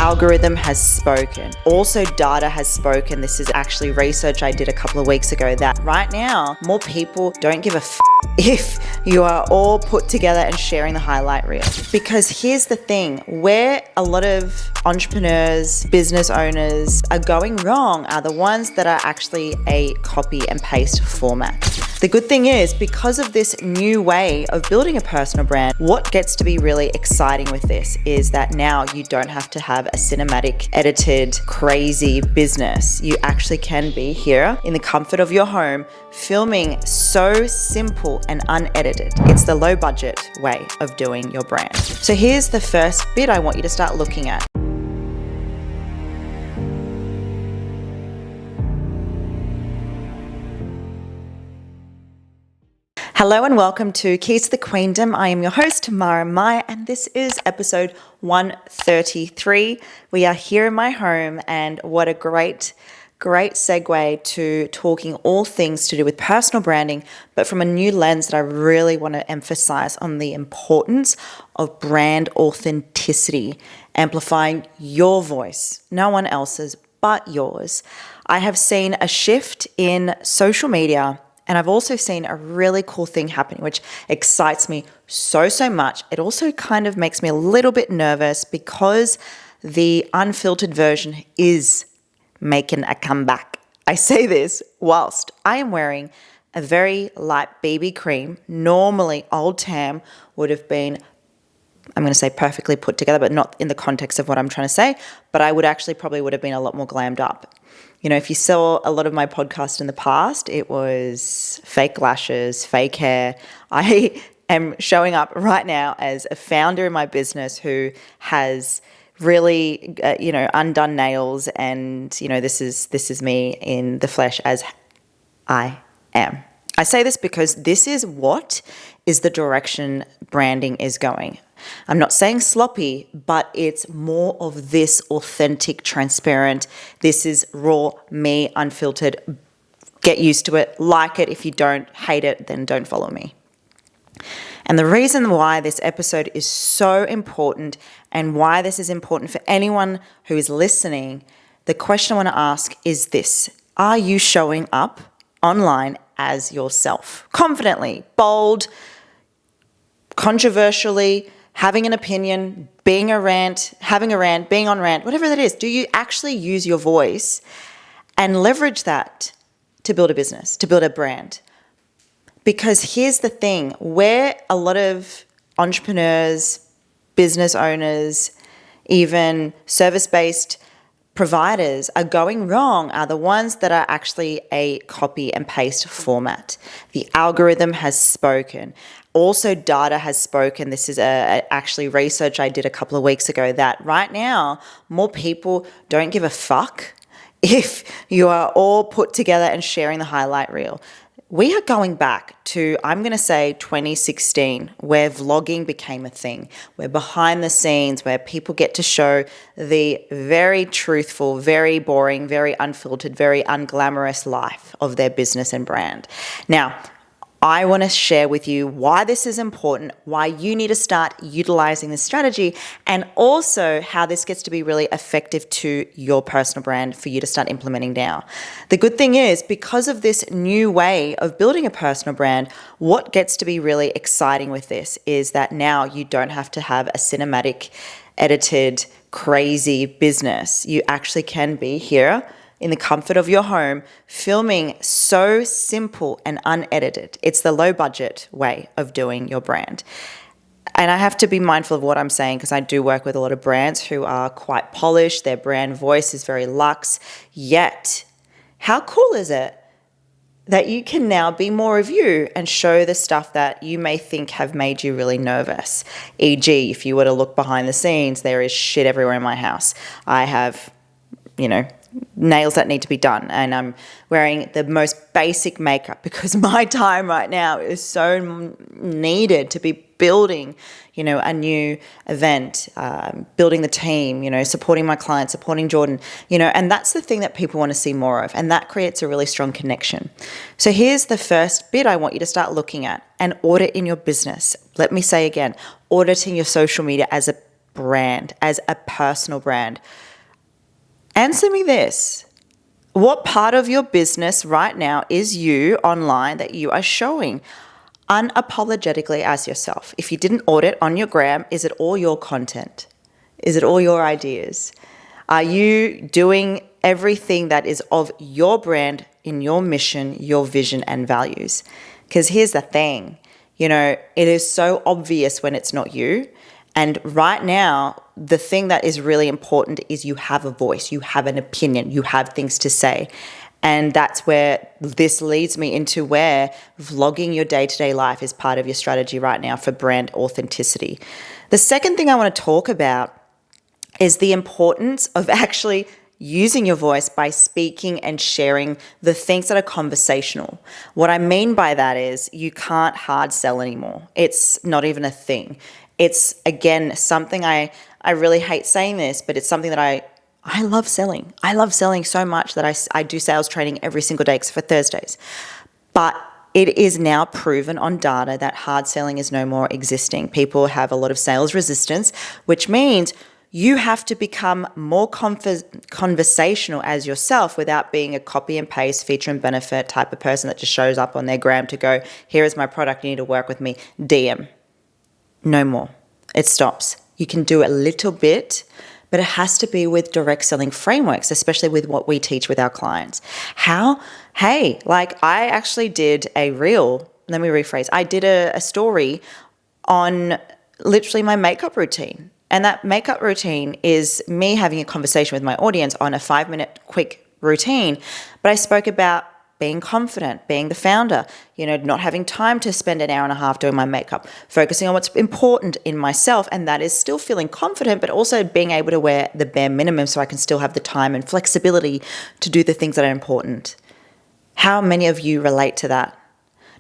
algorithm has spoken. Also, data has spoken. This is actually research I did a couple of weeks ago that right now, more people don't give a if you are all put together and sharing the highlight reel. Because here's the thing, where a lot of entrepreneurs, business owners are going wrong are the ones that are actually a copy and paste format. The good thing is, because of this new way of building a personal brand, what gets to be really exciting with this is that now you don't have to have a cinematic, edited, crazy business. You actually can be here in the comfort of your home, filming so simple and unedited. It's the low budget way of doing your brand. So here's the first bit I want you to start looking at. Hello and welcome to Keys to the Queendom. I am your host, Tamara Meyer, and this is episode 133. We are here in my home, and what a great segue to talking all things to do with personal branding, but from a new lens that I really want to emphasize on the importance of brand authenticity, amplifying your voice, no one else's but yours. I have seen a shift in social media, and I've also seen a really cool thing happening, which excites me so much. It also kind of makes me a little bit nervous because the unfiltered version is making a comeback. I say this whilst I am wearing a very light BB cream. Normally, old Tam would have been, I'm going to say perfectly put together, but not in the context of what I'm trying to say, but I would actually probably would have been a lot more glammed up. You know, if you saw a lot of my podcast in the past, it was fake lashes, fake hair. I am showing up right now as a founder in my business who has really, undone nails, and this is me in the flesh as I am. I say this because this is what is the direction branding is going. I'm not saying sloppy, but it's more of this authentic, transparent. This is raw, me, unfiltered. Get used to it. Like it. If you don't, hate it, then don't follow me. And the reason why this episode is so important and why this is important for anyone who is listening, the question I want to ask is this: are you showing up online as yourself? Confidently, bold, controversially, having an opinion, being a rant, having a rant, being on rant, whatever that is. Do you actually use your voice and leverage that to build a business, to build a brand? Because here's the thing, where a lot of entrepreneurs, business owners, even service-based providers are going wrong are the ones that are actually a copy and paste format. The algorithm has spoken. Also, data has spoken. This is actually research I did a couple of weeks ago that right now, more people don't give a fuck if you are all put together and sharing the highlight reel. We are going back to, I'm going to say 2016, where vlogging became a thing, where behind the scenes, where people get to show the very truthful, very boring, very unfiltered, very unglamorous life of their business and brand. Now, I want to share with you why this is important, why you need to start utilizing this strategy, and also how this gets to be really effective to your personal brand for you to start implementing now. The good thing is, because of this new way of building a personal brand, what gets to be really exciting with this is that now you don't have to have a cinematic, edited, crazy business. You actually can be here in the comfort of your home, filming so simple and unedited. It's the low budget way of doing your brand. And I have to be mindful of what I'm saying because I do work with a lot of brands who are quite polished. Their brand voice is very luxe. Yet, how cool is it that you can now be more of you and show the stuff that you may think have made you really nervous? E.g., if you were to look behind the scenes, there is shit everywhere in my house. I have, nails that need to be done, and I'm wearing the most basic makeup because my time right now is so needed to be building a new event, building the team, supporting my clients, supporting Jordan, and that's the thing that people want to see more of, and that creates a really strong connection. So here's the first bit I want you to start looking at: and audit in your business. Let me say again, auditing your social media as a brand, as a personal brand? Answer me this. What part of your business right now is you online that you are showing unapologetically as yourself? If you didn't audit on your gram, is it all your content? Is it all your ideas? Are you doing everything that is of your brand in your mission, your vision, and values? Because here's the thing, it is so obvious when it's not you. And right now, the thing that is really important is you have a voice, you have an opinion, you have things to say. And that's where this leads me into where vlogging your day-to-day life is part of your strategy right now for brand authenticity. The second thing I want to talk about is the importance of actually using your voice by speaking and sharing the things that are conversational. What I mean by that is you can't hard sell anymore. It's not even a thing. It's, again, something I really hate saying this, but it's something that I love selling. I love selling so much that I do sales training every single day except for Thursdays. But it is now proven on data that hard selling is no more existing. People have a lot of sales resistance, which means you have to become more conversational as yourself without being a copy and paste, feature and benefit type of person that just shows up on their gram to go, here is my product, you need to work with me, DM. No more. It stops. You can do a little bit, but it has to be with direct selling frameworks, especially with what we teach with our clients. How? Hey, I actually did a reel. Let me rephrase. I did a story on literally my makeup routine. And that makeup routine is me having a conversation with my audience on a 5-minute quick routine. But I spoke about being confident, being the founder, not having time to spend an hour and a half doing my makeup, focusing on what's important in myself. And that is still feeling confident, but also being able to wear the bare minimum so I can still have the time and flexibility to do the things that are important. How many of you relate to that?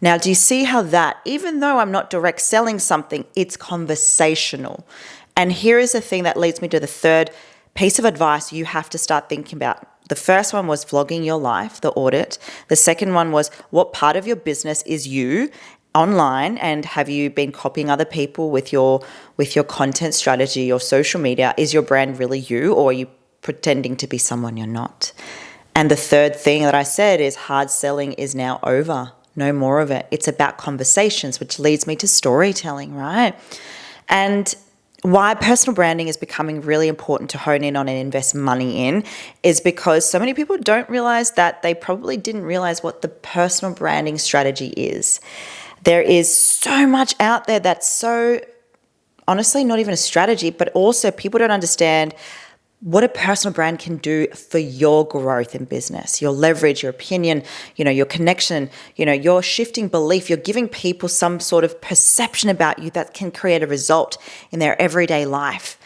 Now, do you see how that, even though I'm not direct selling something, it's conversational? And here is the thing that leads me to the third piece of advice you have to start thinking about. The first one was vlogging your life, the audit. The second one was what part of your business is you online, and have you been copying other people with your content strategy, your social media? Is your brand really you, or are you pretending to be someone you're not? And the third thing that I said is hard selling is now over. No more of it. It's about conversations, which leads me to storytelling, right? And why personal branding is becoming really important to hone in on and invest money in is because so many people don't realize that they probably didn't realize what the personal branding strategy is. There is so much out there that's so, honestly, not even a strategy, but also people don't understand what a personal brand can do for your growth in business, your leverage, your opinion, your connection, your shifting belief. You're giving people some sort of perception about you that can create a result in their everyday life.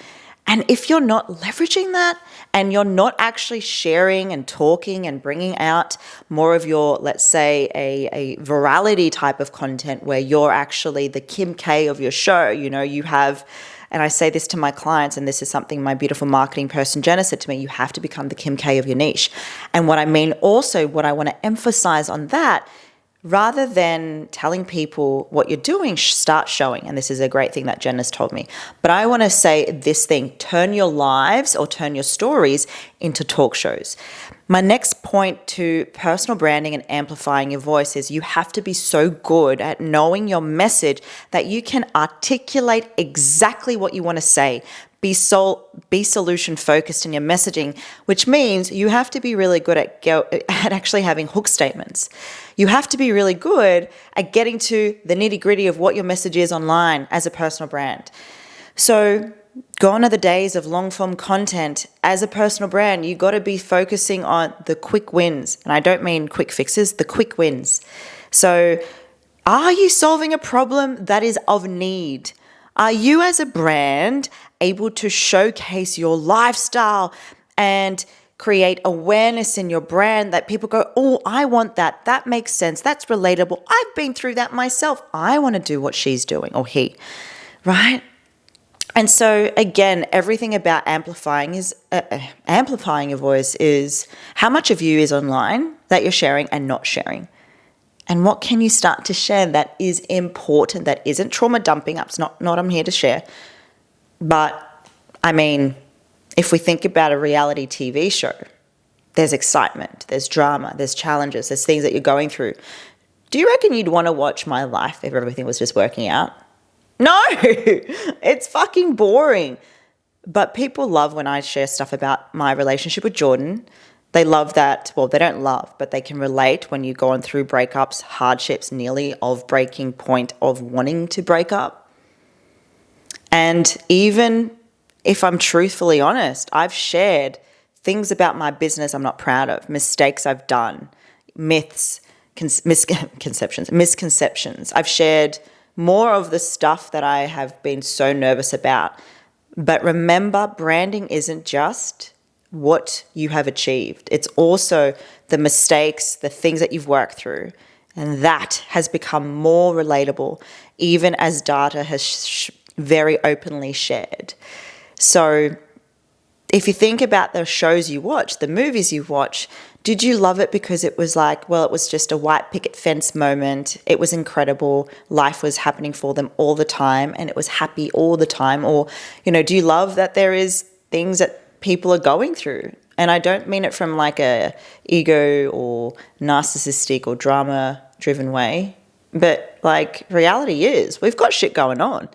And if you're not leveraging that and you're not actually sharing and talking and bringing out more of your, let's say, a virality type of content where you're actually the Kim K of your show, you have. And I say this to my clients, and this is something my beautiful marketing person, Jenna, said to me, you have to become the Kim K of your niche. And what I mean also, what I want to emphasize on that, rather than telling people what you're doing, start showing. And this is a great thing that Jenna's told me. But I want to say this thing, turn your lives or turn your stories into talk shows. My next point to personal branding and amplifying your voice is you have to be so good at knowing your message that you can articulate exactly what you want to say. Be solution focused in your messaging, which means you have to be really good at actually having hook statements. You have to be really good at getting to the nitty gritty of what your message is online as a personal brand. So gone are the days of long form content. As a personal brand, you got to be focusing on the quick wins. And I don't mean quick fixes, the quick wins. So are you solving a problem that is of need? Are you as a brand able to showcase your lifestyle and create awareness in your brand that people go, oh, I want that. That makes sense. That's relatable. I've been through that myself. I want to do what she's doing, or he, right? And so again, everything about amplifying your voice is how much of you is online that you're sharing and not sharing. And what can you start to share that is important, that isn't trauma dumping? That's not I'm here to share. But I mean, if we think about a reality TV show, there's excitement, there's drama, there's challenges, there's things that you're going through. Do you reckon you'd want to watch my life if everything was just working out? No, it's fucking boring. But people love when I share stuff about my relationship with Jordan. They love that, well, they don't love, but they can relate when you're going through breakups, hardships, nearly of breaking point of wanting to break up. And even if I'm truthfully honest, I've shared things about my business I'm not proud of, mistakes I've done, myths, misconceptions. I've shared more of the stuff that I have been so nervous about. But remember, branding isn't just what you have achieved. It's also the mistakes, the things that you've worked through. And that has become more relatable, even as data has very openly shared. So if you think about the shows you watch, the movies you watch, did you love it because it was like, well, it was just a white picket fence moment. It was incredible. Life was happening for them all the time and it was happy all the time. Or, do you love that there is things that people are going through? And I don't mean it from like a ego or narcissistic or drama driven way, but like reality is we've got shit going on.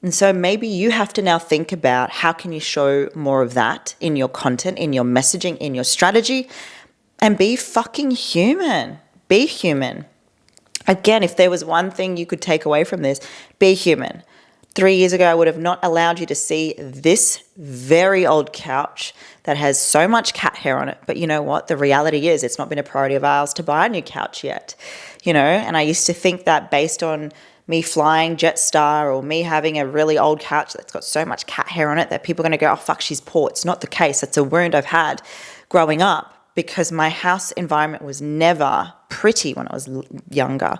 And so maybe you have to now think about how can you show more of that in your content, in your messaging, in your strategy, and be fucking human. Be human. Again, if there was one thing you could take away from this, be human. 3 years ago, I would have not allowed you to see this very old couch that has so much cat hair on it. But you know what? The reality is it's not been a priority of ours to buy a new couch yet. And I used to think that based on me flying Jetstar or me having a really old couch that's got so much cat hair on it that people are going to go, oh, fuck, she's poor. It's not the case. It's a wound I've had growing up because my house environment was never pretty when I was younger.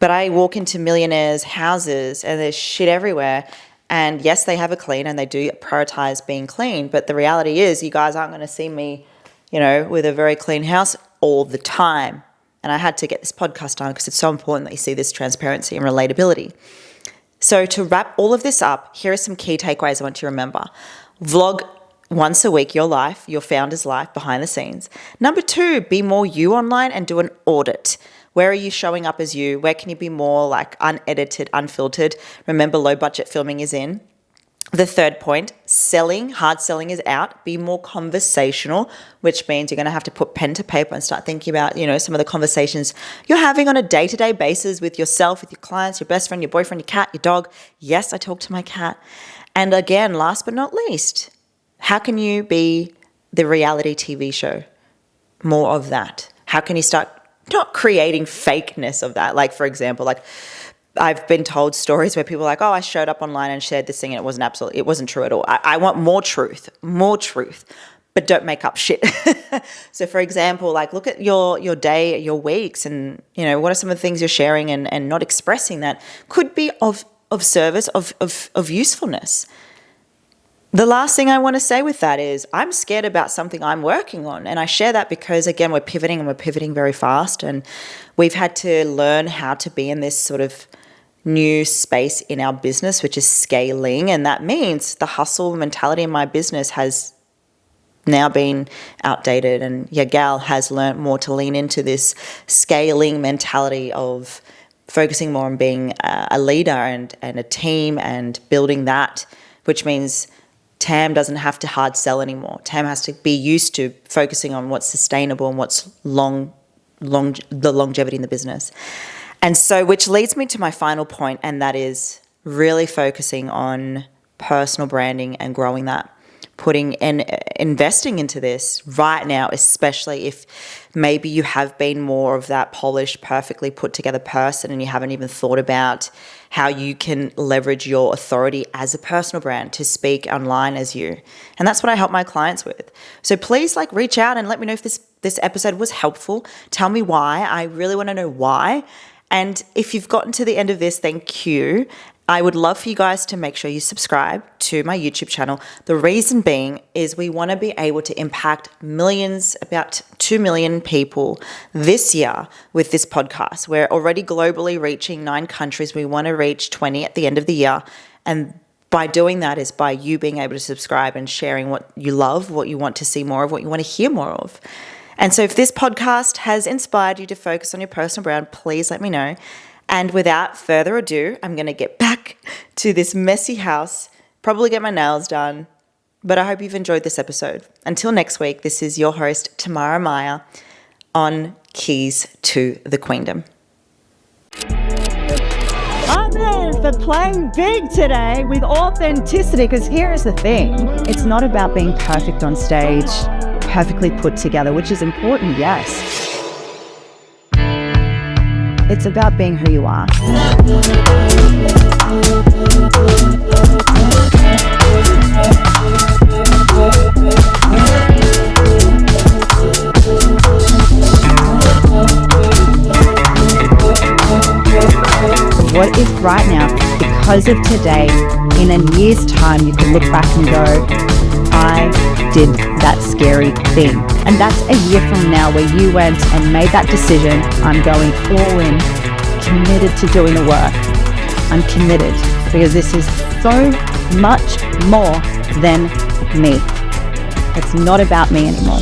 But I walk into millionaires' houses and there's shit everywhere. And yes, they have a clean and they do prioritize being clean. But the reality is you guys aren't going to see me, with a very clean house all the time. And I had to get this podcast on because it's so important that you see this transparency and relatability. So to wrap all of this up, here are some key takeaways I want you to remember. Vlog once a week your life, your founder's life behind the scenes. Number 2, be more you online and do an audit. Where are you showing up as you? Where can you be more like unedited, unfiltered? Remember, low budget filming is in. The 3rd point, hard selling is out. Be more conversational, which means you're going to have to put pen to paper and start thinking about, some of the conversations you're having on a day-to-day basis with yourself, with your clients, your best friend, your boyfriend, your cat, your dog. Yes, I talk to my cat. And again, last but not least, how can you be the reality TV show? More of that. How can you start not creating fakeness of that? Like, for example, I've been told stories where people are like, oh, I showed up online and shared this thing and it wasn't true at all. I want more truth, but don't make up shit. So for example, look at your day, your weeks, and what are some of the things you're sharing and not expressing that could be of service, of usefulness. The last thing I want to say with that is I'm scared about something I'm working on. And I share that because, again, we're pivoting very fast. And we've had to learn how to be in this sort of new space in our business, which is scaling. And that means the hustle mentality in my business has now been outdated. And Yagal has learned more to lean into this scaling mentality of focusing more on being a leader and a team and building that, which means Tam doesn't have to hard sell anymore. Tam has to be used to focusing on what's sustainable and what's the longevity in the business. And so, which leads me to my final point, and that is really focusing on personal branding and growing that, putting and investing into this right now, especially if maybe you have been more of that polished, perfectly put together person and you haven't even thought about how you can leverage your authority as a personal brand to speak online as you. And that's what I help my clients with. So please reach out and let me know if this episode was helpful. Tell me why. I really want to know why. And if you've gotten to the end of this, thank you. I would love for you guys to make sure you subscribe to my YouTube channel. The reason being is we want to be able to impact millions, about 2 million people this year with this podcast. We're already globally reaching 9 countries. We want to reach 20 at the end of the year. And by doing that is by you being able to subscribe and sharing what you love, what you want to see more of, what you want to hear more of. And so if this podcast has inspired you to focus on your personal brand, please let me know. And without further ado, I'm going to get back to this messy house, probably get my nails done. But I hope you've enjoyed this episode. Until next week, this is your host, Tamara Meyer, on Keys to the Queendom. I'm there for playing big today with authenticity, because here is the thing. It's not about being perfect on stage, perfectly put together, which is important, yes. It's about being who you are. What if right now, because of today, in a year's time, you can look back and go, I did that scary thing. And that's a year from now where you went and made that decision. I'm going all in, committed to doing the work. I'm committed because this is so much more than me. It's not about me anymore.